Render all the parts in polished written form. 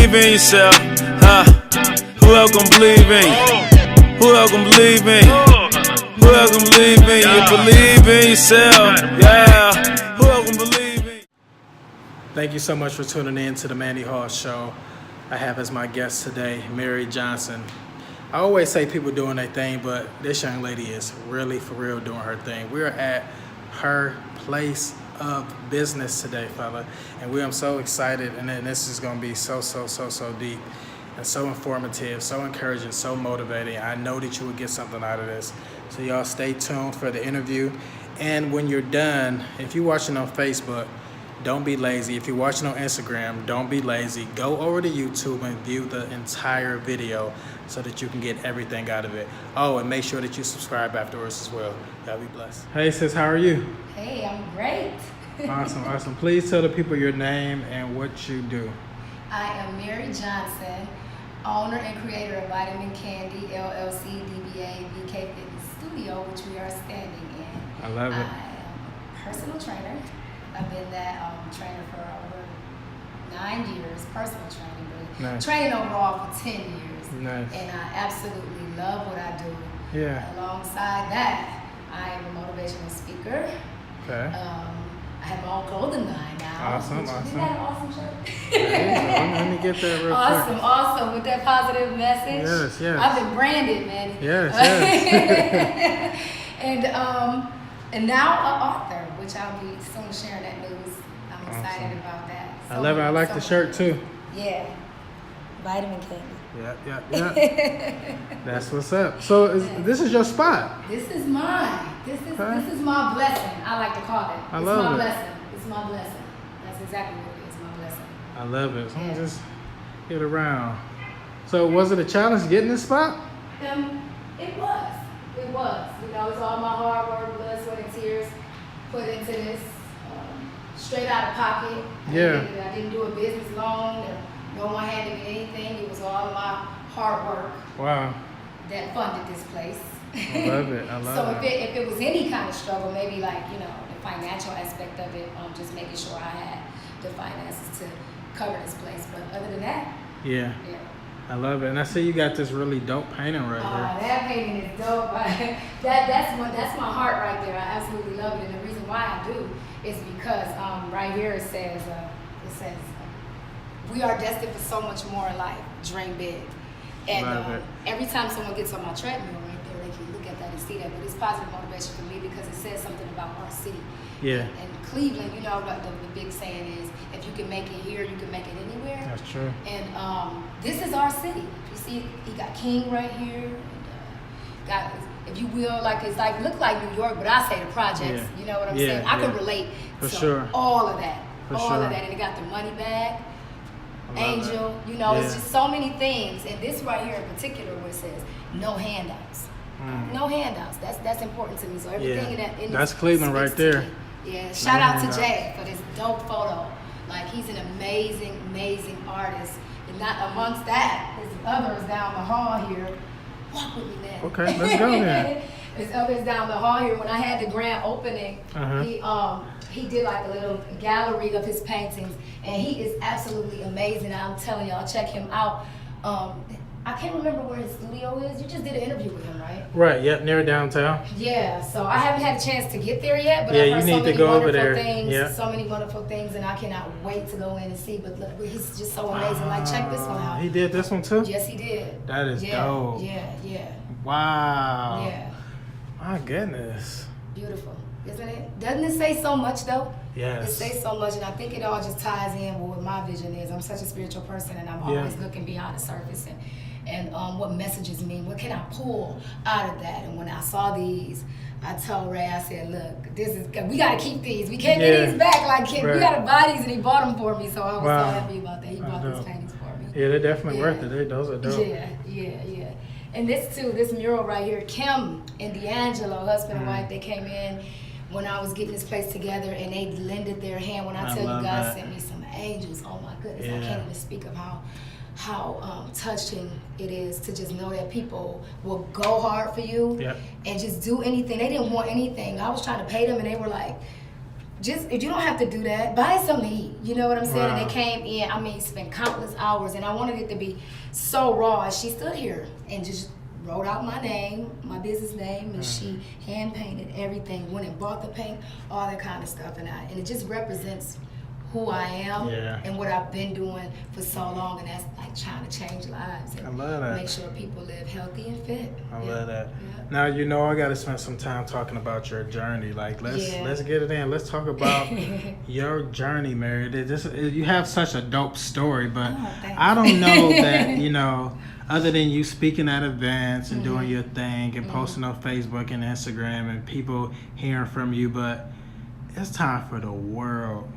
believe in yourself? Huh? Who else gon' believe in you? Who else gon' believe in you? Who else gon' believe in you? Believe in yourself. Yeah. Who else gon' believe in you? Thank you so much for tuning in to the Mandy Hall Show. I have as my guest today, Mary Johnson. I always say people doing their thing, but this young lady is really for real doing her thing. We're at her place of business today, fella, and we are so excited, and then this is gonna be so deep and so informative, so encouraging, so motivating. I know that you will get something out of this. So y'all stay tuned for the interview. And when you're done, if you're watching on Facebook, don't be lazy. If you're watching on Instagram, don't be lazy. Go over to YouTube and view the entire video so that you can get everything out of it. Oh, and make sure that you subscribe afterwards as well. Y'all be blessed. Hey sis, how are you? Hey, I'm great. Awesome. Please tell the people your name and what you do. I am Mary Johnson, owner and creator of Vitamin Candy, LLC, DBA, VK Fitness Studio, which we are standing in. I love it. I am a personal trainer. I've been that trainer for over 9 years, personal training, but Nice. training overall for 10 years. Nice. And I absolutely love what I do. Yeah. Alongside that, I am a motivational speaker. Okay. I have my own clothing line now. Awesome. Isn't that an awesome shirt? Let me get that real quick. Awesome, with that positive message. Yes. I've been branded, man. Yes. And now an author, which I'll be soon sharing that news. I'm excited about that. I love it. I like the shirt too. Yeah. Vitamin Candy. Yeah. That's what's up. So this is your spot. This is mine. This is my blessing. I like to call it. I love it. Blessing. It's my blessing. That's exactly what it is. My blessing. I love it. So I'm just get around. So was it a challenge getting this spot? It was. It was. You know, it's all my hard work, blood, sweat, and tears put into this. Straight out of pocket. Yeah. I didn't do a business loan. No one handed me anything. It was all of my hard work. Wow. That funded this place. I love it. So if it was any kind of struggle, maybe like, you know, the financial aspect of it, just making sure I had the finances to cover this place. But other than that, yeah. I love it. And I see you got this really dope painting right here. That painting is dope. That's my heart right there. I absolutely love it. And the reason why I do is because right here it says we are destined for so much more in life. Dream big. And every time someone gets on my treadmill right there, they can look at that and see that. But it's positive motivation for me because it says something about our city. Yeah. And Cleveland, you know, the big saying is, if you can make it here, you can make it anywhere. That's true. And this is our city. You see, he got King right here. And, got, if you will, look like New York, but I say the projects. Yeah. You know what I'm saying? I can relate to all of that. All of that. And it got the money bag. Angel, you know, it's just so many things. And this right here in particular where it says no handouts. No handouts. That's important to me. So everything in that's Cleveland right there. Yeah. Shout out to Jay for this dope photo. Like, he's an amazing artist. And not amongst that, there's others down the hall here. Walk with me, man. Okay, let's go then. There's others down the hall here. When I had the grand opening, he did like a little gallery of his paintings, and he is absolutely amazing. I'm telling y'all, check him out. I can't remember where his studio is. You just did an interview with him, right? Right. Yep. Near downtown. Yeah. So I haven't had a chance to get there yet, but I've heard you need to go over there. So many wonderful things, and I cannot wait to go in and see. But look, he's just so amazing. Like, check this one out. He did this one too? Yes, he did. That is dope. Yeah. Wow. Yeah. My goodness. Beautiful, isn't it? Doesn't it say so much though? Yes. It says so much, and I think it all just ties in with what my vision is. I'm such a spiritual person, and I'm always looking beyond the surface and what messages mean. What can I pull out of that? And when I saw these, I told Ray, I said, look, we got to keep these. We can't get these back. Like, we got to buy these, and he bought them for me. So I was so happy about that. He bought these paintings for me. Yeah, they're definitely worth it. Those are dope. Yeah. And this mural right here, Kim and D'Angelo, husband and wife, they came in when I was getting this place together, and they lended their hand. When I tell you, God sent me some angels. Oh my goodness, I can't even speak of how touching it is to just know that people will go hard for you and just do anything. They didn't want anything. I was trying to pay them, and they were like, just, if you don't have to do that, buy something to eat. You know what I'm saying? Wow. And they came in, I mean, spent countless hours, and I wanted it to be so raw. And she stood here and just wrote out my name, my business name, and she hand painted everything, went and bought the paint, all that kind of stuff. And it just represents who I am and what I've been doing for so long, and that's like trying to change lives and I love that. make sure people live healthy and fit. I love that. Now, you know, I got to spend some time talking about your journey. Like, let's get it in. Let's talk about your journey, Mary. You have such a dope story, but I don't know that, you know, other than you speaking at events and doing your thing and posting on Facebook and Instagram and people hearing from you, but it's time for the world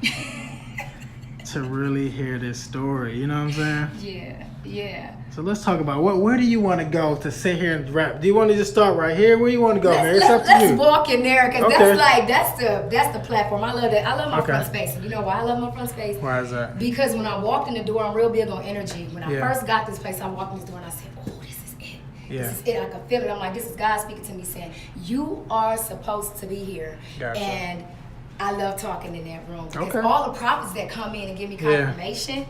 to really hear this story. You know what I'm saying? Yeah. So let's talk about where do you want to go to sit here and rap? Do you want to just start right here? Where do you want to go, Mary? It's up to you. Let's walk in there, because that's the platform. I love that. I love my front space. You know why I love my front space? Why is that? Because when I walked in the door, I'm real big on energy. When I first got this place, I walked in this door and I said, oh, this is it. This is it. I could feel it. I'm like, this is God speaking to me saying, you are supposed to be here. Gotcha. And I love talking in that room, because all the prophets that come in and give me confirmation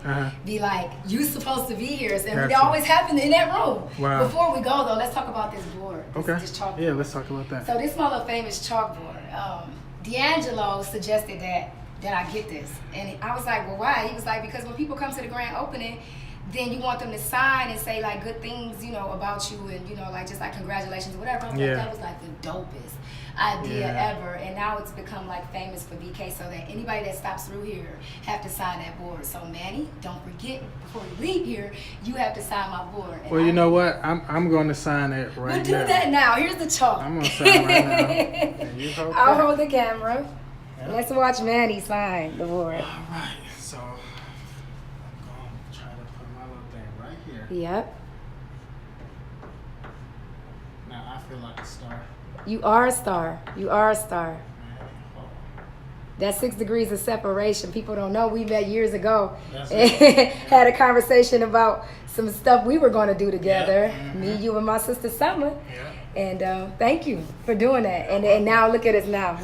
be like, you supposed to be here. And it always happen in that room. Wow. Before we go though, let's talk about this board. This chalkboard. Yeah, let's talk about that. So this is my little famous chalkboard. D'Angelo suggested that I get this. And I was like, well, why? He was like, because when people come to the grand opening, then you want them to sign and say like good things, you know, about you, and you know, like just like congratulations or whatever. I was like, that was like the dopest idea ever. And now it's become like famous for BK, so that anybody that stops through here have to sign that board. So Manny, don't forget, before you leave here, you have to sign my board. And well, you know what? I'm going to sign it right now. We'll do that now. Here's the chalk. I'm going to sign right now. And you hold I'll hold the camera. Let's watch Manny sign the board. All right. So I'm going to try to put my little thing right here. Yep. Now I feel like a star. You are a star. You are a star. That's 6 degrees of separation. People don't know. We met years ago and had a conversation about some stuff we were going to do together. Me, you, and my sister Summer. And thank you for doing that. And now look at us now.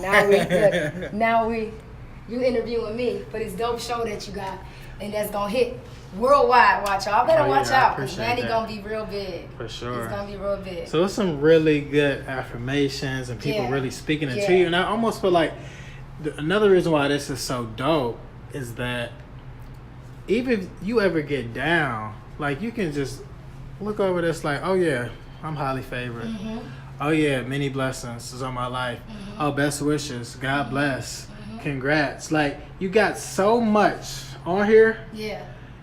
Now you interviewing me for this dope show that you got, and that's gonna hit worldwide. Watch y'all better watch out, because Manny gonna be real big. For sure. It's gonna be real big. So it's some really good affirmations and people really speaking into you. And I almost feel like another reason why this is so dope is that even if you ever get down, like you can just look over this like, oh yeah, I'm highly favored. Oh yeah, many blessings is on my life. Oh, best wishes. God bless. Congrats. Like, you got so much on here.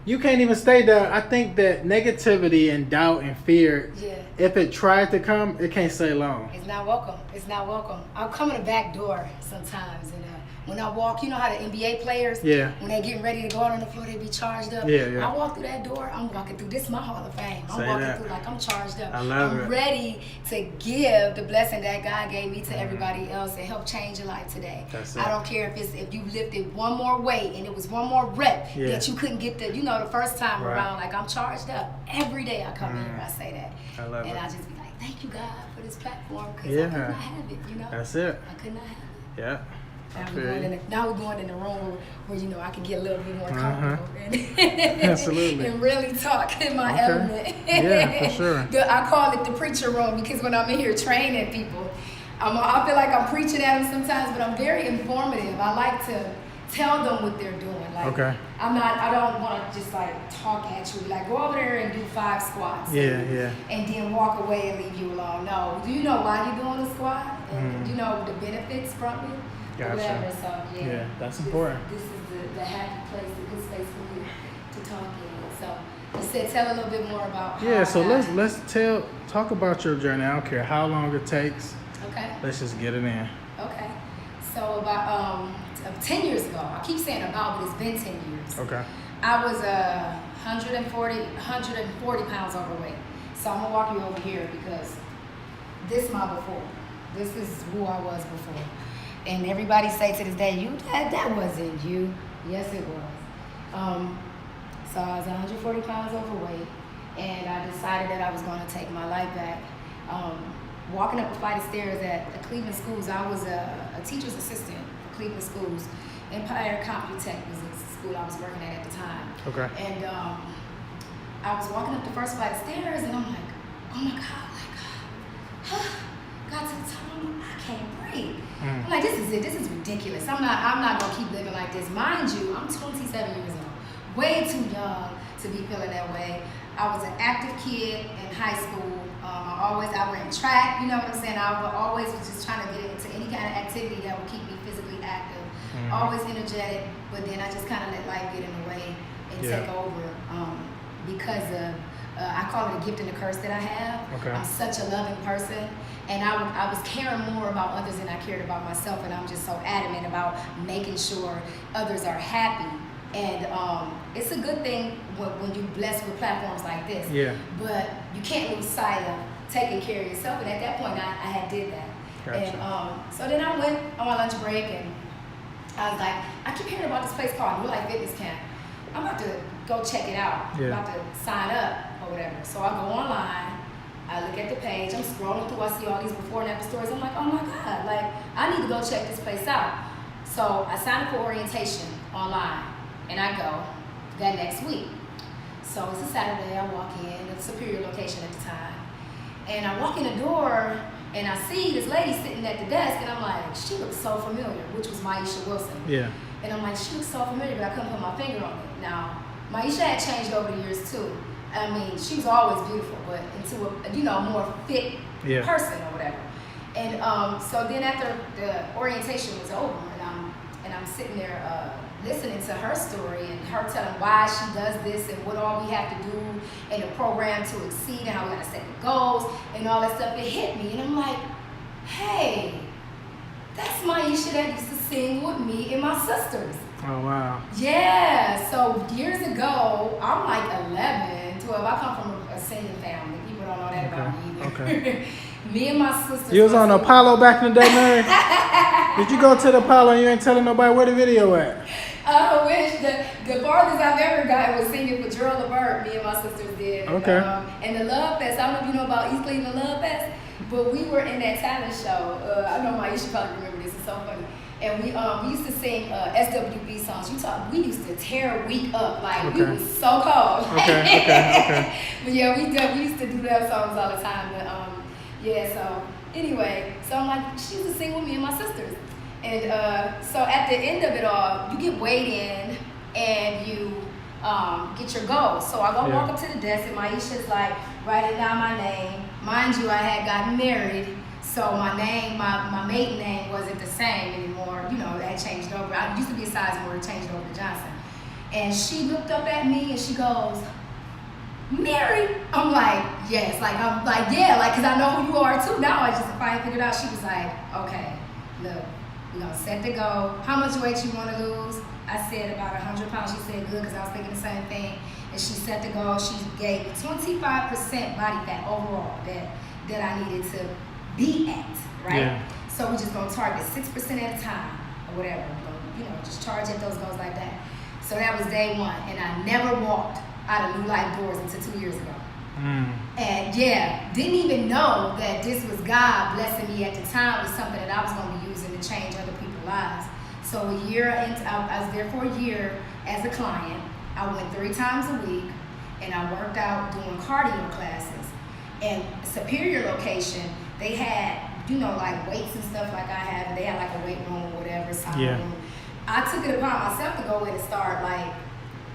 You can't even stay there. I think that negativity and doubt and fear, if it tried to come, it can't stay long. It's not welcome. It's not welcome. I'll come in the back door sometimes, and when I walk, you know how the NBA players, when they getting ready to go out on the floor, they be charged up. I walk through that door, I'm walking through. This is my Hall of Fame. I'm walking through like I'm charged up. I'm ready to give the blessing that God gave me to everybody else and help change your life today. I don't care if you lifted one more weight and it was one more rep that you couldn't get the first time around. Like, I'm charged up. Every day I come here, I say that. I love and it. I just be like, thank you, God, for this platform, because I could not have it, That's it. I could not have it. Yeah. Now we're going in the room where I can get a little bit more comfortable Absolutely. and really talk in my element. Yeah, for sure. I call it the preacher room, because when I'm in here training people, I feel like I'm preaching at them sometimes, but I'm very informative. I like to tell them what they're doing. Like, I don't want to just like talk at you. Like, go over there and do 5 squats. And then walk away and leave you alone. No. Do you know why you're doing the squat? And you know the benefits from it? Whatever. So that's important. This is the happy place, the good space for me to talk in. So you said tell a little bit more about how so let's talk about your journey. I don't care how long it takes. Let's just get it in. So about 10 years ago, I keep saying about, but it's been 10 years. I was 140 pounds overweight. So I'm gonna walk you over here, because this is my before. This is who I was before. And everybody say to this day, that wasn't you. Yes, it was. So I was 140 pounds overweight, and I decided that I was going to take my life back. Walking up a flight of stairs at the Cleveland schools, I was a teacher's assistant for Cleveland schools. Empire Computech was the school I was working at the time. Okay. And I was walking up the first flight of stairs, and I'm like, oh my God, got to the top, I can't breathe. I'm like, this is it. This is ridiculous. I'm not gonna keep living like this. Mind you, I'm 27 years old, way too young to be feeling that way. I was an active kid in high school. I ran track. You know what I'm saying? I always was just trying to get into any kind of activity that would keep me physically active. Always energetic, but then I just kind of let life get in the way and take over because of I call it a gift and a curse that I have. Okay. I'm such a loving person, and I was caring more about others than I cared about myself, and I'm just so adamant about making sure others are happy. And it's a good thing when you're blessed with platforms like this. Yeah. But you can't lose sight of taking care of yourself, and at that point I did that. Gotcha. And so then I went on my lunch break, and I was like, I keep hearing about this place called New Life Fitness Camp. I'm about to go check it out. Yeah. I'm about to sign up or whatever. So I go online, I look at the page, I'm scrolling through, I see all these before and after stories. I'm like, oh my God, like I need to go check this place out. So I signed up for orientation online, and I go that next week. So it's a Saturday, I walk in, a Superior location at the time. And I walk in the door, and I see this lady sitting at the desk, and I'm like, she looks so familiar, which was Maisha Wilson. Yeah. And I'm like, she looks so familiar, but I couldn't put my finger on it. Now, Maisha had changed over the years too. I mean, she was always beautiful, but into a more fit person or whatever. And so then after the orientation was over, and I'm sitting there listening to her story and her telling why she does this and what all we have to do in the program to exceed and how we got to set the goals and all that stuff, it hit me. And I'm like, hey, that's Maisha that used to sing with me and my sisters. Oh, wow. Yeah, so years ago, I'm like 11, 12. I come from a singing family. People don't know that about me either. Okay. Me and my sisters. You was on Apollo back in the day, Mary? Did you go to the Apollo and you ain't telling nobody where the video at? I wish the farthest I've ever got was singing for Gerald Levert. Me and my sisters did. Okay. And the Love Fest. I don't know if you know about East Cleveland Love Fest, but we were in that talent show. I know Maisha probably remember this. It's so funny. And we used to sing SWB songs. We used to tear a week up. Like, we was so cold. Okay. But yeah, we used to do that songs all the time. But so anyway, so I'm like, she used to sing with me and my sisters. And so at the end of it all, you get weighed in and you get your goals. So I go walk up to the desk, and Maisha's like writing down my name. Mind you, I had gotten married. So my name, my maiden name wasn't the same anymore. You know, that changed over. I used to be a Sizemore, changed over to Johnson. And she looked up at me and she goes, Mary? I'm like, yes. Like, I'm like, yeah, like, because I know who you are too. Now I just finally figured out. She was like, okay, look, we're going to set the goal. How much weight you want to lose? I said about 100 pounds. She said good, because I was thinking the same thing. And she set the goal. She gave me 25% body fat overall that I needed to be at, right? Yeah. So we're just gonna target 6% at a time or whatever. Just charge at those goals like that. So that was day one, and I never walked out of New Life doors until 2 years ago. And didn't even know that this was God blessing me at the time with something that I was gonna be using to change other people's lives. So I was there for a year as a client. I went 3 times a week, and I worked out doing cardio classes. And Superior location, they had, like weights and stuff like I have, and they had like a weight room or whatever, room. I took it upon myself to go in and start like,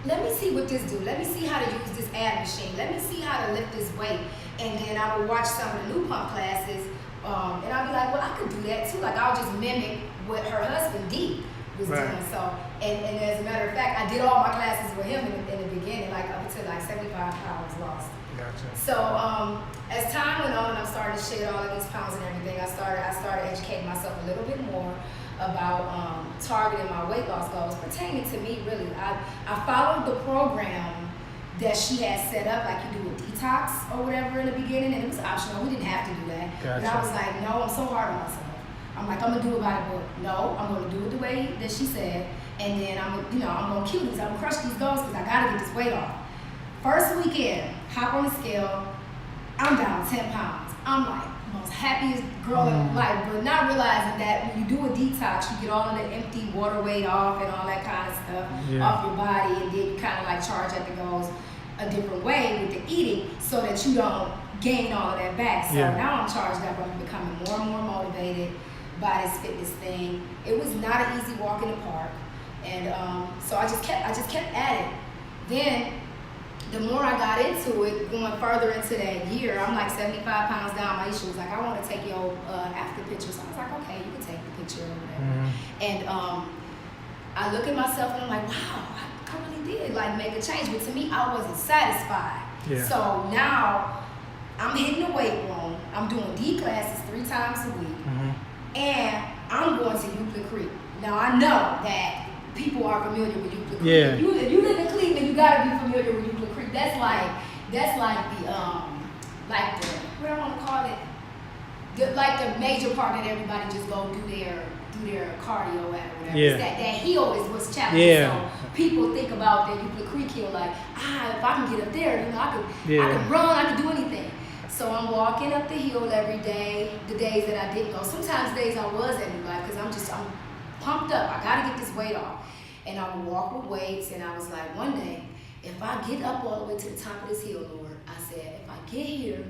let me see what this do. Let me see how to use this ab machine. Let me see how to lift this weight. And then I would watch some of the new pump classes, and I'd be like, well, I could do that too. Like, I'll just mimic what her husband D was doing. So, and as a matter of fact, I did all my classes with him in the beginning, like up until like 75 pounds lost. Gotcha. So as time went on, I'm starting to shed all of these pounds and everything. I started educating myself a little bit more about targeting my weight loss goals pertaining to me. Really, I followed the program that she had set up, like you do a detox or whatever in the beginning, and it was optional. We didn't have to do that. Gotcha. But I was like, no, I'm so hard on myself. I'm like, I'm gonna do it by the book. No, I'm gonna do it the way that she said, and then I'm gonna kill these. I'm gonna crush these goals because I gotta get this weight off. First weekend, hop on the scale, I'm down 10 pounds. I'm like, most happiest girl in life, but not realizing that when you do a detox, you get all of the empty water weight off and all that kind of stuff off your body, and then you kind of like charge at the goals a different way with the eating so that you don't gain all of that back. So now I'm charged up. I'm becoming more and more motivated by this fitness thing. It was not an easy walk in the park, and so I just kept at it. Then the more I got into it, going further into that year, I'm like 75 pounds down. My issue was like, I want to take your after picture. So I was like, okay, you can take the picture or whatever. And I look at myself and I'm like, wow, I really did like make a change. But to me, I wasn't satisfied. So now I'm hitting the weight room. I'm doing D classes 3 times a week. And I'm going to Euclid Creek. Now I know that people are familiar with Euclid Creek. If you live in Cleveland, you gotta be familiar with Euclid Creek. That's like the what I want to call it, the major part that everybody just go do their cardio at or whatever. It's that hill is what's challenging. So people think about the Euclid Creek hill like, if I can get up there, I could run, I could do anything. So I'm walking up the hill every day. The days that I didn't go, sometimes days I was at New Life because I'm pumped up. I gotta get this weight off. And I would walk with weights, and I was like, one day, if I get up all the way to the top of this hill, Lord, I said, if I get here,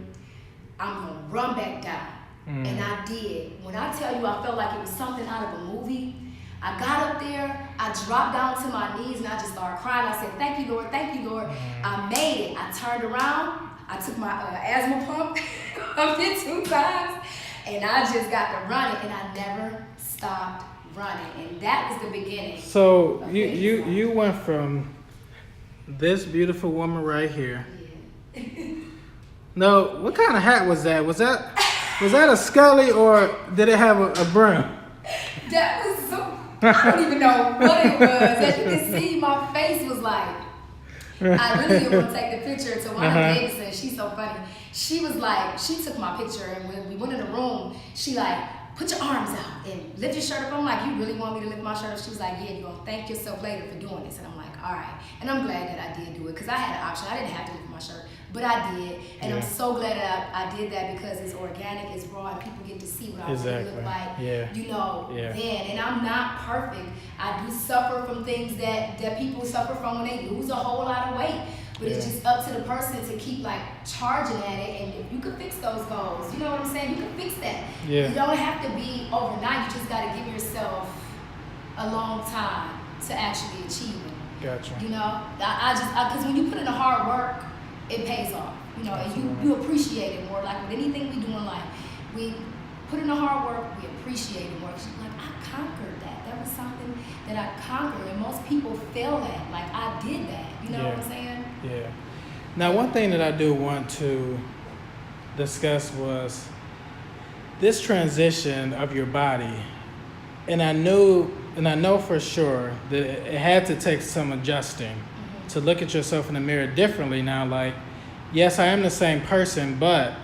I'm gonna run back down. And I did. When I tell you I felt like it was something out of a movie, I got up there, I dropped down to my knees, and I just started crying. I said, thank you, Lord, I made it. I turned around, I took my asthma pump, pumped it 2 times, and I just got to running, and I never stopped running, and that was the beginning. So you went from this beautiful woman right here. No, what kind of hat was that? Was that a Scully or did it have a brim? That was so. I don't even know what it was. As you can see, my face was like. I really didn't want to take the picture. So Wanda Davidson, she's so funny. She was like, she took my picture, and when we went in the room, she like, put your arms out and lift your shirt up. I'm like, you really want me to lift my shirt up? She was like, yeah, you're going to thank yourself later for doing this. And I'm like, all right. And I'm glad that I did do it because I had an option. I didn't have to lift my shirt, but I did. And I'm so glad that I did that because it's organic, it's raw, and people get to see what I really look like, then. And I'm not perfect. I do suffer from things that people suffer from when they lose a whole lot of weight. But it's just up to the person to keep like charging at it, and if you could fix those goals, you know what I'm saying? You can fix that. You don't have to be overnight. You just got to give yourself a long time to actually achieve it. Gotcha. You know, because when you put in the hard work, it pays off. You know, and you appreciate it more. Like with anything we do in life, we put in the hard work, we appreciate it more. Cause you're like, I conquered that. That was something that I conquered, and most people fail at. Like I did that. You know what I'm saying? Yeah. Now, one thing that I do want to discuss was this transition of your body, and I know for sure that it had to take some adjusting to look at yourself in the mirror differently now. Like, yes, I am the same person, but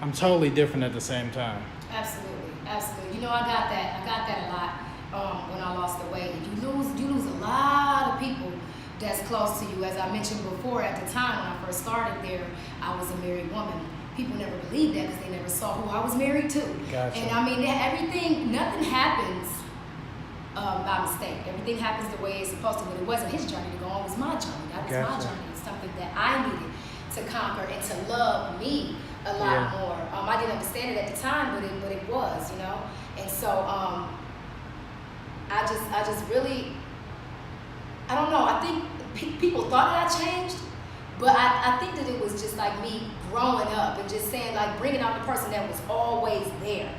I'm totally different at the same time. Absolutely. You know, I got that a lot when I lost the weight. You lose a lot of people that's close to you. As I mentioned before, at the time when I first started there, I was a married woman. People never believed that because they never saw who I was married to. Gotcha. And I mean, nothing happens by mistake. Everything happens the way it's supposed to. But it wasn't his journey to go on, it was my journey. That was my journey. It's something that I needed to conquer and to love me a lot more. I didn't understand it at the time, but it was, you know. And so I just really, I don't know. I think people thought that I changed, but I think that it was just like me growing up and just saying, like, bringing out the person that was always there,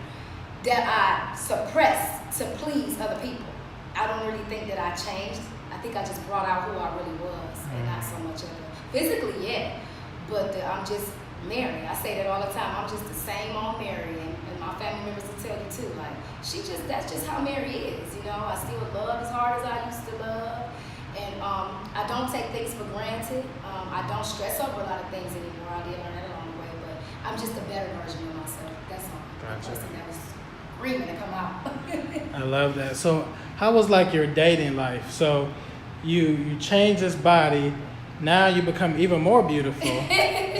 that I suppressed to please other people. I don't really think that I changed. I think I just brought out who I really was and not so much of it. Physically, yeah, but I'm just Mary. I say that all the time. I'm just the same old Mary, and my family members will tell you too. Like, that's just how Mary is, you know. I still love as hard as I used to love. And I don't take things for granted. I don't stress over a lot of things anymore. I did learn that along the way, but I'm just a better version of myself. That's all. Gotcha. The person that was screaming to come out. I love that. So how was like your dating life? So you changed this body, now you become even more beautiful.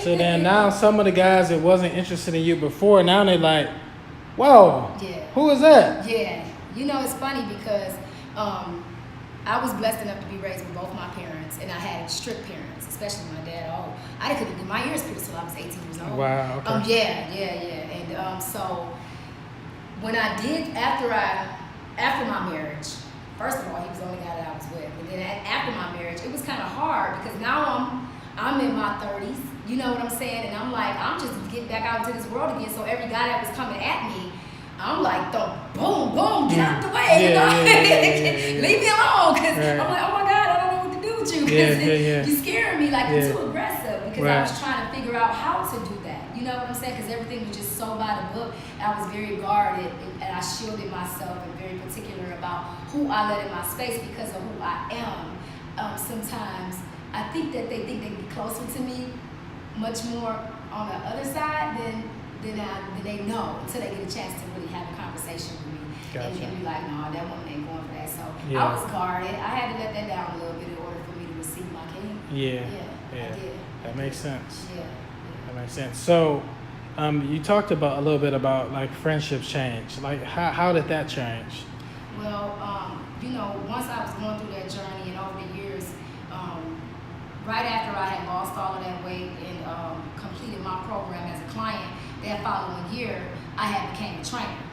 So then now some of the guys that wasn't interested in you before, now they're like, whoa, who is that? Yeah. You know, it's funny because I was blessed enough to be raised with both my parents, and I had strict parents, especially my dad. Oh, I couldn't get my ears pierced until I was 18 years old. Wow, okay. And so when I did, after my marriage, first of all, he was the only guy that I was with. And then after my marriage, it was kind of hard because now I'm in my 30s, you know what I'm saying? And I'm like, I'm just getting back out into this world again. So every guy that was coming at me, I'm like, boom, boom, get out the way, you know? Leave me alone, because I'm like, oh my God, I don't know what to do with you. You're scaring me, like you're too aggressive, because I was trying to figure out how to do that. You know what I'm saying? Because everything was just so by the book. I was very guarded, and I shielded myself and very particular about who I let in my space because of who I am. Sometimes I think that they think they can be closer to me much more on the other side than they know until they get a chance to really have a conversation with me. Gotcha. And be like, no, that woman ain't going for that. So I was guarded. I had to let that down a little bit in order for me to receive my king. Yeah. I did. That makes sense. Yeah. That makes sense. So you talked about a little bit about like friendships change. Like how did that change? Well, you know, once I was going through that journey and over the years, right after I had lost all of that weight and completed my program as a client, that following year, I had became a trainer.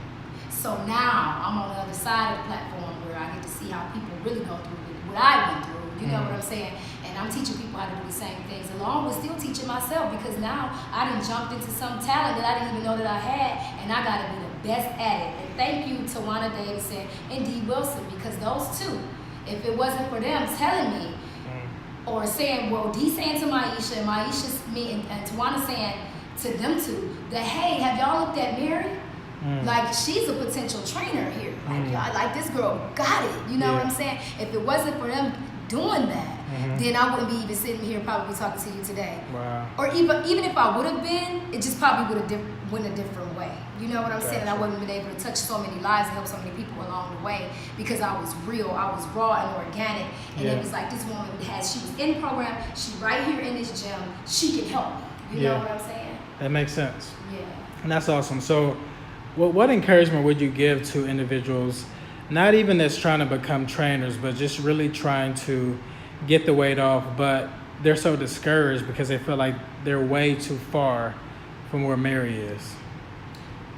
So now I'm on the other side of the platform where I get to see how people really go through what I went through. You know what I'm saying? And I'm teaching people how to do the same things, along with still teaching myself, because now I done jumped into some talent that I didn't even know that I had, and I got to be the best at it. And thank you to Tawana Davidson and Dee Wilson, because those two, if it wasn't for them telling me, or saying, well, Dee saying to Maisha, and Maisha me and Tawana saying to them two, that, hey, have y'all looked at Mary? Like, she's a potential trainer here. Like this girl got it. You know what I'm saying? If it wasn't for them doing that, then I wouldn't be even sitting here probably talking to you today. Wow. Or even if I would have been, it just probably would have went a different way. You know what I'm saying? And I wouldn't have been able to touch so many lives and help so many people along the way because I was real, I was raw and organic. And it was like, this woman she was in the program, she right here in this gym, she can help me. You know what I'm saying? That makes sense. Yeah. And that's awesome. So what encouragement would you give to individuals, not even that's trying to become trainers, but just really trying to get the weight off, but they're so discouraged because they feel like they're way too far from where Mary is?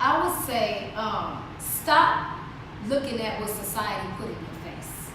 I would say stop looking at what society put in your face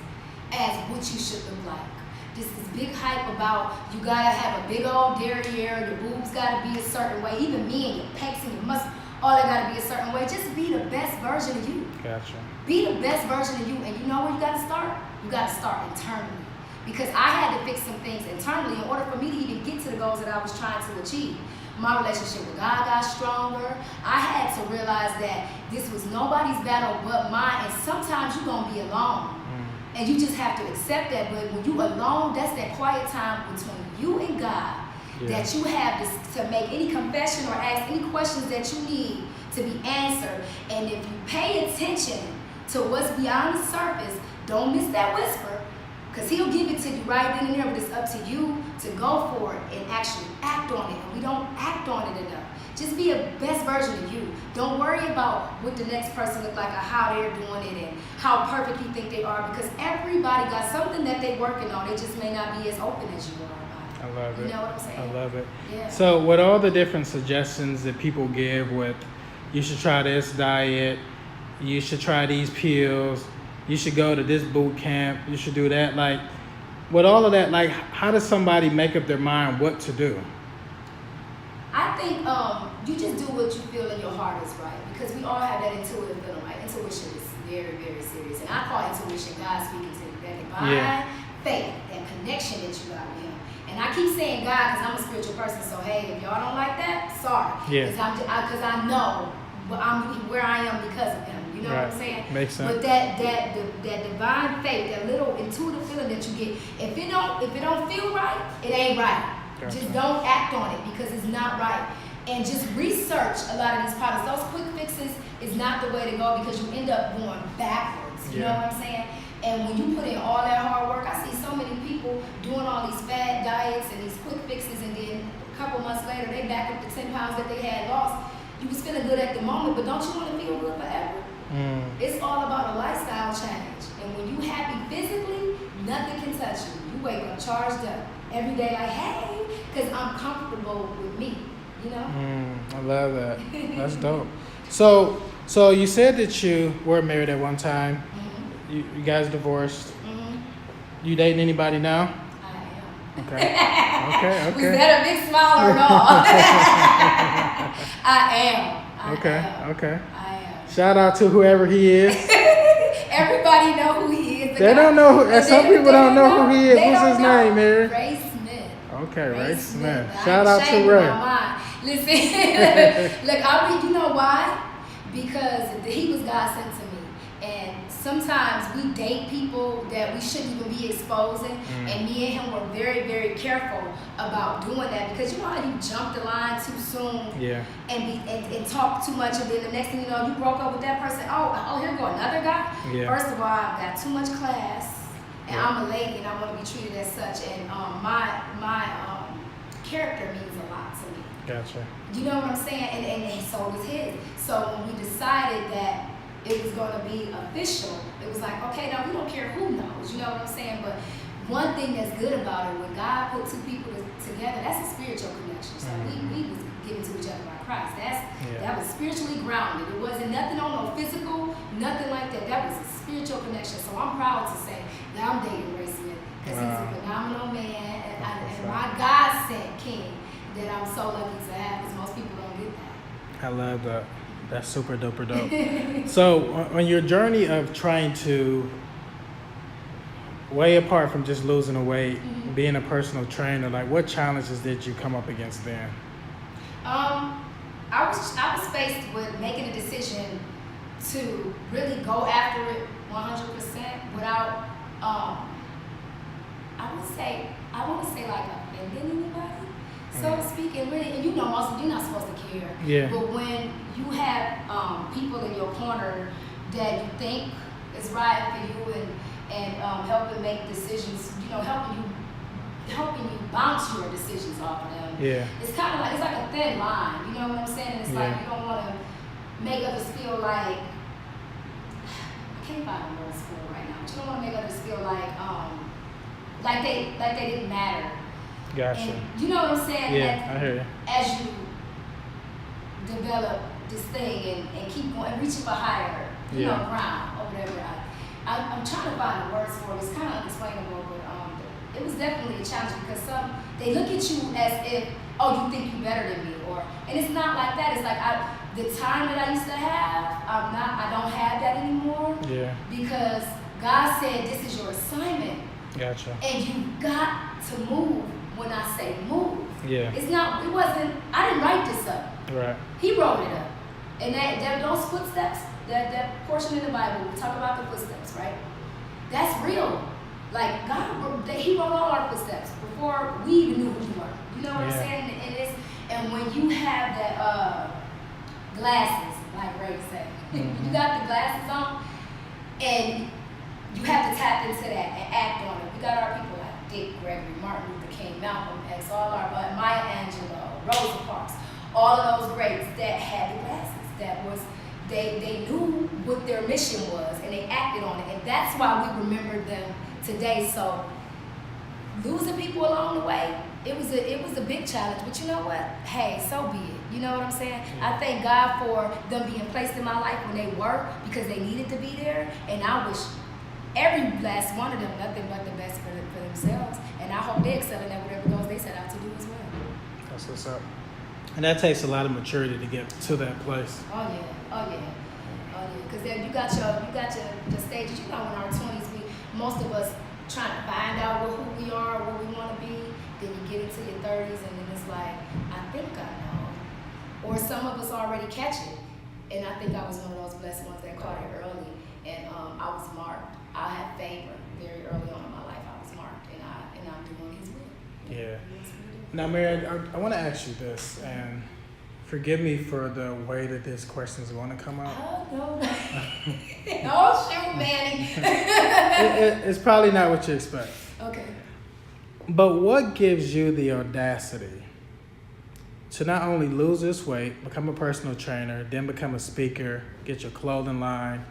as what you should look like. This big hype about you gotta have a big old derriere, your boobs gotta be a certain way, even me and your pecs and your muscles, all that gotta be a certain way. Just be the best version of you. Gotcha. Be the best version of you, and you know where you gotta start? You gotta start internally. Because I had to fix some things internally in order for me to even get to the goals that I was trying to achieve. My relationship with God got stronger. I had to realize that this was nobody's battle but mine, and sometimes you're gonna be alone. And you just have to accept that. But when you're alone, that's that quiet time between you and God that you have to make any confession or ask any questions that you need to be answered. And if you pay attention to what's beyond the surface, don't miss that whisper, because he'll give it to you right then and there, but it's up to you to go for it and actually act on it. And we don't act on it enough. Just be a best version of you. Don't worry about what the next person looks like or how they're doing it and how perfect you think they are, because everybody got something that they're working on. They just may not be as open as you are about it. I love it. You know what I'm saying? I love it. Yeah. So with all the different suggestions that people give with, you should try this diet, you should try these pills, you should go to this boot camp, you should do that. Like, with all of that, like, how does somebody make up their mind what to do? I think you just do what you feel in your heart is right, because we all have that intuitive feeling, right? Intuition is very, very serious. And I call intuition God speaking to you, that divine faith, that connection that you got with him. And I keep saying God because I'm a spiritual person, so hey, if y'all don't like that, sorry. Because I know where I am because of him. You know what I'm saying? Makes sense. But that divine faith, that little intuitive feeling that you get, if it don't feel right, it ain't right. Gotcha. Just don't act on it because it's not right. And just research a lot of these products. Those quick fixes is not the way to go because you end up going backwards. You know what I'm saying? And when you put in all that hard work, I see so many people doing all these fad diets and these quick fixes, and then a couple months later, they back up to 10 pounds that they had lost. You was feeling good at the moment, but don't you want to feel good forever? It's all about a lifestyle change. And when you happy physically, nothing can touch you. You wake up charged up every day like, hey, because I'm comfortable with me, you know? I love that. That's dope. So you said that you were married at one time. You guys divorced. You dating anybody now? I am. Okay. Was that a big smile or no? I am. Okay. I am. Shout out to whoever he is. Everybody know who he is. They don't know who. Some people don't know who he is. What's his name, Mary? Ray Smith. Okay, Ray Smith. I'm Shout out to Ray. Listen, look, you know why? Because he was God sent to me, and sometimes we date people that we shouldn't even be exposing, and me and him were very, very careful about doing that, because you know how you jump the line too soon, and talk too much, and then the next thing you know, you broke up with that person. Oh, here go another guy. Yeah. First of all, I've got too much class, and I'm a lady, and I want to be treated as such, and my character means a lot to me. Gotcha. You know what I'm saying? And so was his. So when we decided that it was going to be official, it was like, okay, now we don't care who knows. You know what I'm saying? But one thing that's good about it, when God put two people together, that's a spiritual connection. So we was given to each other by Christ. That was spiritually grounded. It wasn't nothing on no physical, nothing like that. That was a spiritual connection. So I'm proud to say that I'm dating Ray Smith, because he's a phenomenal man, and my God sent king that I'm so lucky to have, because most people don't get that. I love that. That's super duper dope. So on your journey of trying to, way apart from just losing the weight, being a personal trainer, like what challenges did you come up against then? I was faced with making a decision to really go after it 100% without, I want to say like offending anybody, so to speak, and really, and you know, most of you're not supposed to care. Yeah. But when you have people in your corner that you think is right for you, and helping make decisions, you know, helping you bounce your decisions off of them. Yeah. It's kind of like, it's like a thin line. You know what I'm saying? It's like you don't want to make others feel like, I can't find a word for it right now. But you don't want to make others feel like they didn't matter. Gotcha. And you know what I'm saying? Yeah, I hear you. As you develop this thing and keep going, and reaching for higher, you know, ground or whatever. I'm trying to find the words for it. It's kind of unexplainable, but it was definitely a challenge, because they look at you as if, oh, you think you're better than me, and it's not like that. It's like the time that I used to have, I don't have that anymore. Yeah. Because God said this is your assignment. Gotcha. And you got to move when I say move. Yeah. It wasn't, I didn't write this up. Right. He wrote it up. And those footsteps, that portion in the Bible, we talk about the footsteps, right? That's real. Like God, He wrote all our footsteps before we even knew who we were. You know what I'm saying? And when you have that glasses, like Ray said, you got the glasses on, and you have to tap into that and act on it. We got our people like Dick Gregory, Martin Luther King, Malcolm X, all our Maya Angelou, Rosa Parks, all of those greats that had the glasses. That was, they knew what their mission was, and they acted on it, and that's why we remember them today. So losing people along the way, it was a big challenge, but you know what? Hey, so be it. You know what I'm saying? I thank God for them being placed in my life when they were, because they needed to be there, and I wish every last one of them nothing but the best for themselves, and I hope they excel in whatever goals they set out to do as well. That's what's up. And that takes a lot of maturity to get to that place. Oh yeah. Because then you got your stages. You know, in our 20s, most of us trying to find out who we are, what we want to be. Then you get into your 30s, and then it's like, I think I know. Or some of us already catch it. And I think I was one of those blessed ones that caught it early. And I was marked. I had favor very early on in my life. I was marked, and I'm doing His will. Yeah. Now, Mary, I want to ask you this, and Forgive me for the way that this question is going to come out. Oh, no. Oh, shoot, Manny. It's probably not what you expect. Okay. But what gives you the audacity to not only lose this weight, become a personal trainer, then become a speaker, get your clothing line,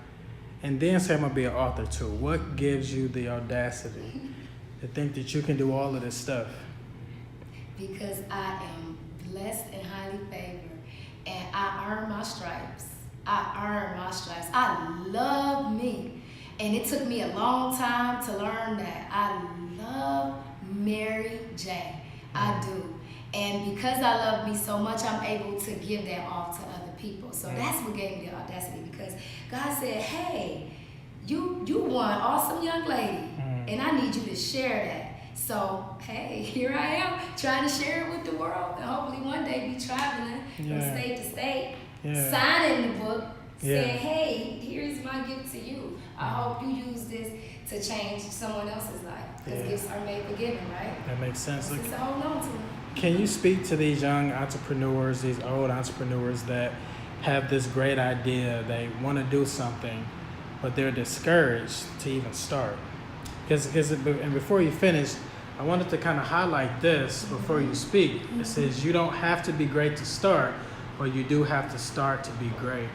and then say I'm going to be an author too? What gives you the audacity to think that you can do all of this stuff? Because I am blessed and highly favored, and I earn my stripes. I love me. And it took me a long time to learn that. I love Mary J. I do. And because I love me so much, I'm able to give that off to other people. So that's what gave me the audacity, because God said, hey, you one awesome young lady, and I need you to share that. So, hey, here I am trying to share it with the world, and hopefully one day be traveling from state to state, signing the book, saying, hey, here's my gift to you. I hope you use this to change someone else's life, because gifts are made for giving, right? That makes sense. Just to hold on to them. Can you speak to these young entrepreneurs, these old entrepreneurs that have this great idea, they want to do something, but they're discouraged to even start? And before you finish, I wanted to kind of highlight this before you speak. It says you don't have to be great to start, but you do have to start to be great.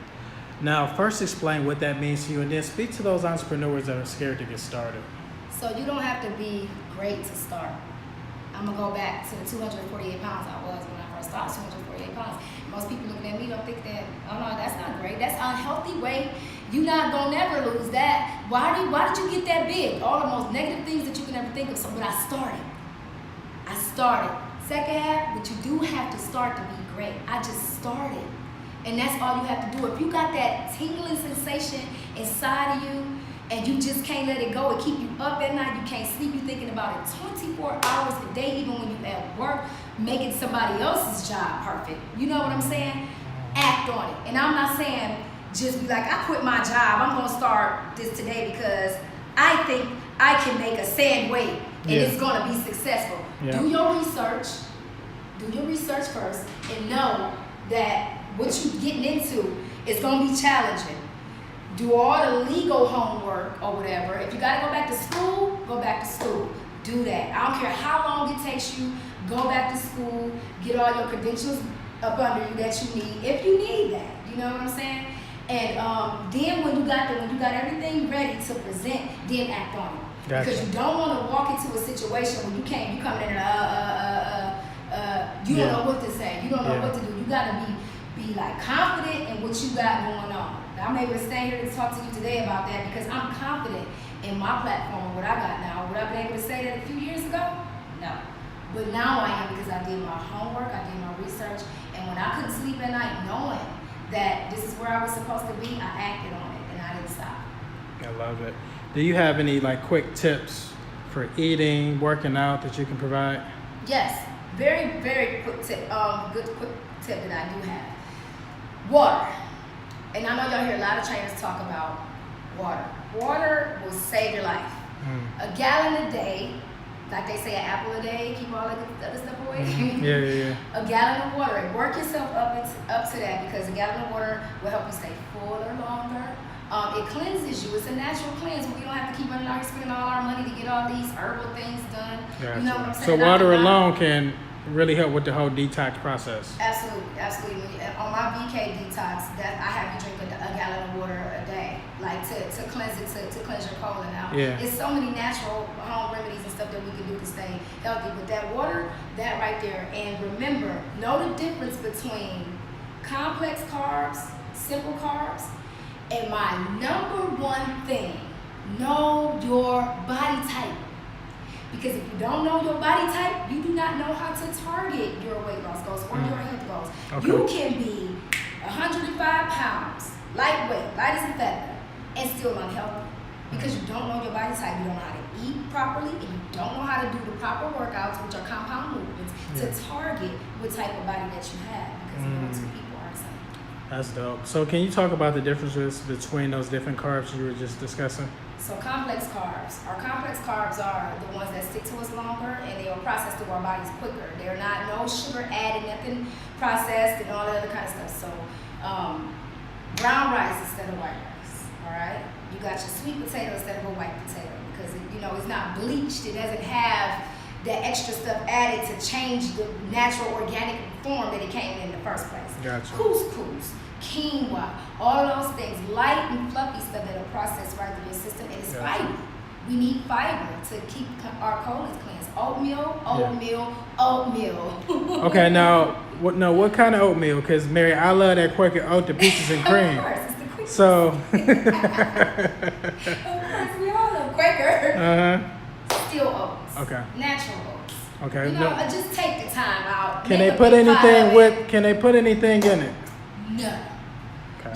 Now, first explain what that means to you, and then speak to those entrepreneurs that are scared to get started. So you don't have to be great to start. I'm going to go back to the 248 pounds I was when I first started, 248 pounds. Most people looking at me don't think that, oh no, that's not great. That's unhealthy weight. You're not going to never lose that. Why did you get that big? All the most negative things that you can ever think of. So, but I started. Second half, but you do have to start to be great. I just started. And that's all you have to do. If you got that tingling sensation inside of you, and you just can't let it go, it keep you up at night, you can't sleep, you're thinking about it 24 hours a day, even when you're at work, making somebody else's job perfect. You know what I'm saying? Act on it. And I'm not saying just be like, I quit my job, I'm going to start this today because I think I can make a sand weight and it's going to be successful. Yeah. Do your research first, and know that what you're getting into is going to be challenging. Do all the legal homework or whatever. If you got to go back to school, go back to school. Do that. I don't care how long it takes you. Go back to school. Get all your credentials up under you that you need, if you need that. You know what I'm saying? And then when you got everything ready to present, then act on it. Gotcha. Because you don't want to walk into a situation where you coming in and you don't know what to say. You don't know what to do. You got to be like confident in what you got going on. I'm able to stand here to talk to you today about that because I'm confident in my platform and what I got now. Would I have been able to say that a few years ago? No. But now I am, because I did my homework, I did my research, and when I couldn't sleep at night knowing that this is where I was supposed to be, I acted on it and I didn't stop. I love it. Do you have any quick tips for eating, working out that you can provide? Yes. Very, very quick tip. Quick tip that I do have. Water. And I know y'all hear a lot of trainers talk about water. Water will save your life. A gallon a day, like they say, an apple a day, keep all the other stuff away. A gallon of water. And work yourself up to that, because a gallon of water will help you stay fuller longer. It cleanses you. It's a natural cleanse. We don't have to keep running out here spending all our money to get all these herbal things done. Gotcha. You know what I'm saying? So water alone can really help with the whole detox process. Absolutely. On my VK detox, that I have you drink a gallon of water a day, like to cleanse it, to cleanse your colon out. Yeah. It's so many natural home remedies and stuff that we can do to stay healthy. But that water, that right there, and remember, know the difference between complex carbs, simple carbs, and my number one thing, know your body type. Because if you don't know your body type, you do not know how to target your weight loss goals or your health goals. Okay. You can be 105 pounds, lightweight, light as a feather, and still unhealthy. Because you don't know your body type, you don't know how to eat properly, and you don't know how to do the proper workouts, which are compound movements, to target what type of body that you have. Because no two people are the same. That's dope. So can you talk about the differences between those different carbs you were just discussing? So complex carbs. Our complex carbs are the ones that stick to us longer and they will process through our bodies quicker. They're not no sugar added, nothing processed and all that other kind of stuff. So brown rice instead of white rice. All right. You got your sweet potato instead of a white potato because it's not bleached. It doesn't have that extra stuff added to change the natural organic form that it came in the first place. Gotcha. Couscous, quinoa, all of those things, light and fluffy stuff that are processed right through your system, and it's fiber. We need fiber to keep our colons cleansed. Oatmeal. Okay, now what kind of oatmeal? Because Mary, I love that Quaker oat, the peaches and cream. Of course, it's the quickest. So. Of course, we all love Quaker. Steel oats. Okay. Natural oats. Okay. Just take the time out. Can they put anything Can they put anything in it? No. Okay.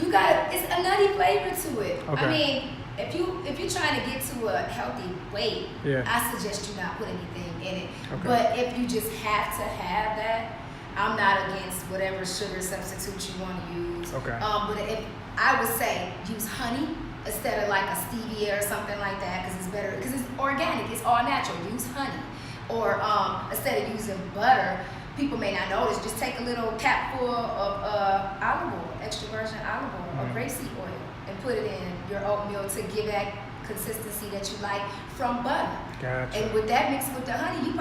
It's a nutty flavor to it. Okay. I mean, if you're trying to get to a healthy weight, I suggest you not put anything in it. Okay. But if you just have to have that, I'm not against whatever sugar substitute you want to use. Okay. But if I would say use honey instead of like a stevia or something like that, because it's better, because it's organic, it's all natural. Use honey, or instead of using butter. People may not notice. Just take a little capful of olive oil, extra virgin olive oil, or grapeseed oil, and put it in your oatmeal to give that consistency that you like from butter. Gotcha. And with that mixed with the honey, you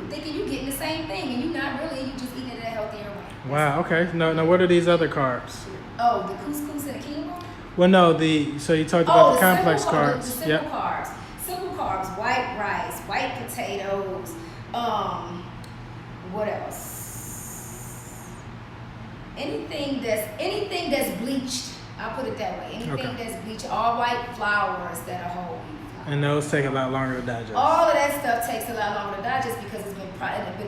thinking you're getting the same thing, and you're not really. You just eating it in a healthier way. Wow. Okay. No. What are these other carbs? Oh, the couscous and the quinoa. Well, no. So you talked about the complex carbs. The simple carbs. Simple carbs: white rice, white potatoes. What else? Anything that's bleached. I'll put it that way. Anything that's bleached, all white flour instead of whole wheat flour. And those take a lot longer to digest. All of that stuff takes a lot longer to digest because it's been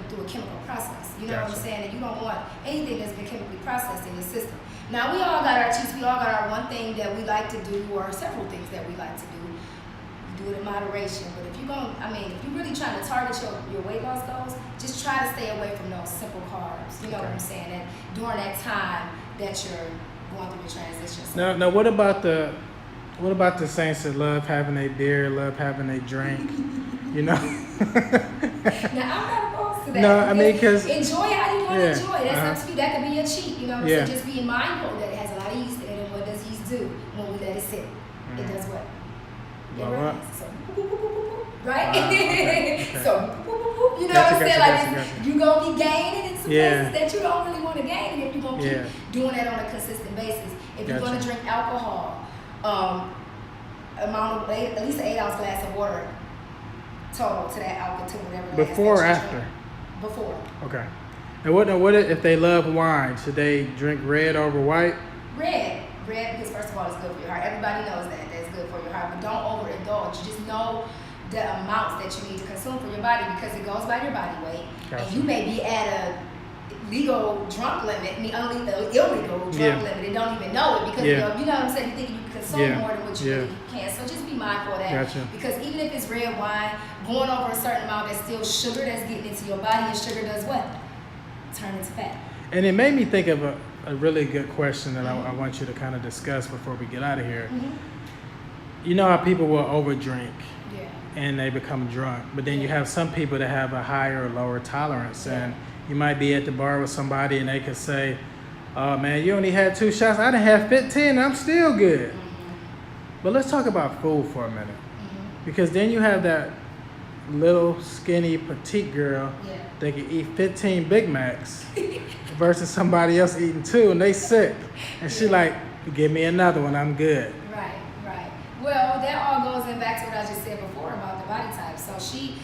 through a chemical process. You know what I'm saying? And you don't want anything that's been chemically processed in your system. Now, we all got our cheats. We all got our one thing that we like to do, or several things that we like to do. Do it in moderation. But if you're really trying to target your weight loss goals, just try to stay away from those simple carbs. You know what I'm saying? And during that time that you're going through the transition. Now, what about the saints that love having a beer, love having a drink? Now, I'm not opposed to that. No, I mean, because enjoy how you want to enjoy. That's up to you. That could be a cheat. You know what I'm saying? Just being mindful that it has a lot of yeast in it, and what does yeast do when we let it sit? It does what? Right? Okay. So, you know what I'm saying? You're going to be gaining in some places that you don't really want to gain. And if you're going to keep doing that on a consistent basis, if you're going to drink alcohol, amount of at least an 8-ounce glass of water total to that alcohol, to whatever. Before or after? Drink. Before. Okay. And what if they love wine? Should they drink red over white? Red, because first of all, it's good for your heart. Everybody knows that that's good for your heart, but don't overindulge. Just know the amounts that you need to consume for your body because it goes by your body weight. Gotcha. And you may be at a legal drunk limit, illegal drunk limit, and don't even know it because you know what I'm saying. You think you can consume more than what you really can. So just be mindful of that. Gotcha. Because even if it's red wine, going over a certain amount, that's still sugar that's getting into your body, and sugar does what? Turn into fat. And it made me think of a really good question that I want you to kind of discuss before we get out of here. You know how people will overdrink and they become drunk, but then you have some people that have a higher or lower tolerance, and you might be at the bar with somebody and they could say, "Oh man, you only had 2 shots. I done had 15. I'm still good." But let's talk about food for a minute, because then you have that little skinny petite girl that can eat 15 Big Macs versus somebody else eating 2 and they sick, and she like, "Give me another one. I'm good." Right. Well, that all goes in back to what I just said before about the body type. So skinny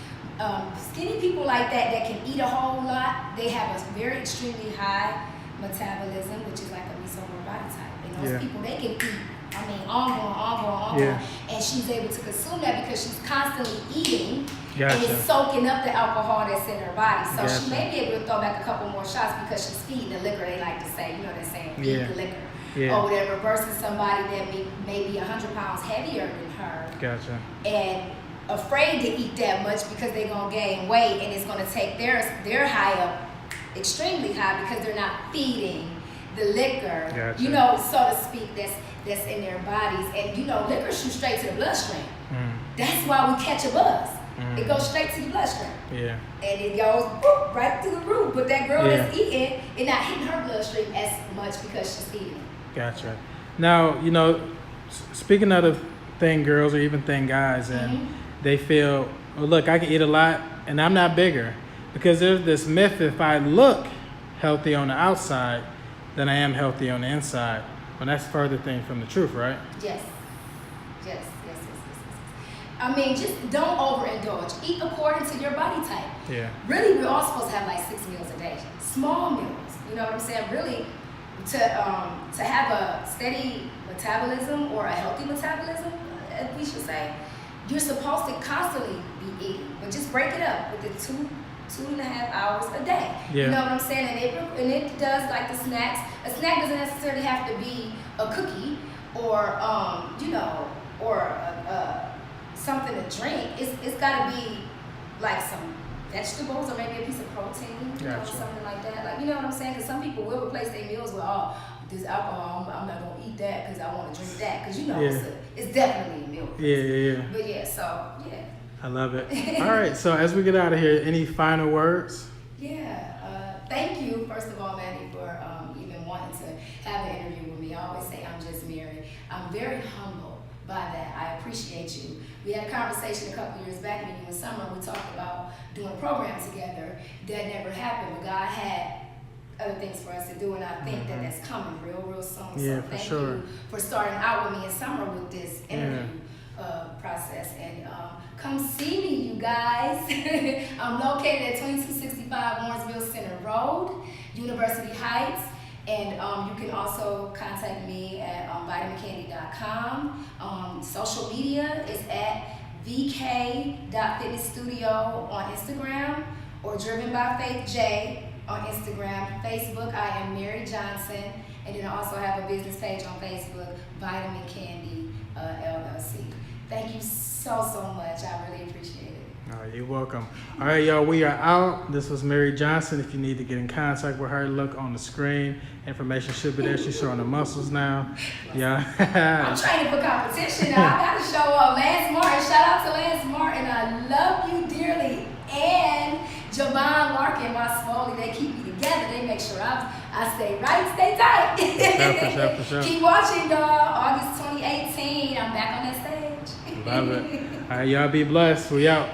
people like that can eat a whole lot, they have a very extremely high metabolism, which is like a mesomer body type. And those people, they can eat, on. And she's able to consume that because she's constantly eating and it's soaking up the alcohol that's in her body. So she may be able to throw back a couple more shots because she's feeding the liquor, they like to say. You know they're saying, feed the liquor. Or whatever, versus somebody that may be 100 pounds heavier than her. And afraid to eat that much because they're going to gain weight, and it's going to take their high up extremely high because they're not feeding the liquor, Gotcha. you know, so to speak, that's in their bodies. And you know, liquor shoots straight to the bloodstream. That's why we catch a buzz. It goes straight to the bloodstream. Yeah. And it goes boop, right to the roof. But that girl that's eating, it's not hitting her bloodstream as much because she's eating. Gotcha. Now, you know, speaking of the thin girls or even thin guys, and they feel, well, look, I can eat a lot and I'm not bigger. Because there's this myth, if I look healthy on the outside, then I am healthy on the inside. Well, that's further thing from the truth, right? Yes. I mean, just don't overindulge. Eat according to your body type. Yeah. Really, we're all supposed to have like 6 meals a day. Small meals. You know what I'm saying? Really, to have a steady metabolism or a healthy metabolism, we should say, you're supposed to constantly be eating, but just break it up with the 2.5 hours a day. Yeah. You know what I'm saying? And it does like the snacks. A snack doesn't necessarily have to be a cookie or you know, or something to drink. It's got to be like some vegetables or maybe a piece of protein, you know, something like that. Like, you know what I'm saying? Because some people will replace their meals with, oh, this alcohol, I'm not going to eat that because I want to drink that. Because, you know, it's definitely a meal. Yeah. But yeah, so, yeah. I love it. All right, so as we get out of here, any final words? Yeah, thank you, first of all, Manny, for even wanting to have an interview with me. I always say I'm just Mary. I'm very humble by that. I appreciate you. We had a conversation a couple years back, maybe in summer, we talked about doing a program together. That never happened, but God had other things for us to do, and I think that's coming real soon. Yeah, so thank sure. you for starting out with me in summer with this interview process. And come see me, you guys. I'm located at 2265 Warrensville Center Road, University Heights. And you can also contact me at vitamincandy.com. Social media is at vk.fitnessstudio on Instagram or Driven by Faith J on Instagram. Facebook, I am Mary Johnson. And then I also have a business page on Facebook, Vitamin Candy LLC. Thank you so much. I really appreciate it. All right, you're welcome. All right, y'all, we are out. This was Mary Johnson. If you need to get in contact with her, look on the screen. Information should be there. She's showing the muscles now. Yeah. I'm training for competition now. I got to show up. Lance Martin. Shout out to Lance Martin. I love you dearly. And Javon Larkin, my Smalley, they keep me together. They make sure I stay right, stay tight. For sure. Keep watching, y'all. August 2018. I'm back on that stage. Love it. All right, y'all be blessed. We out.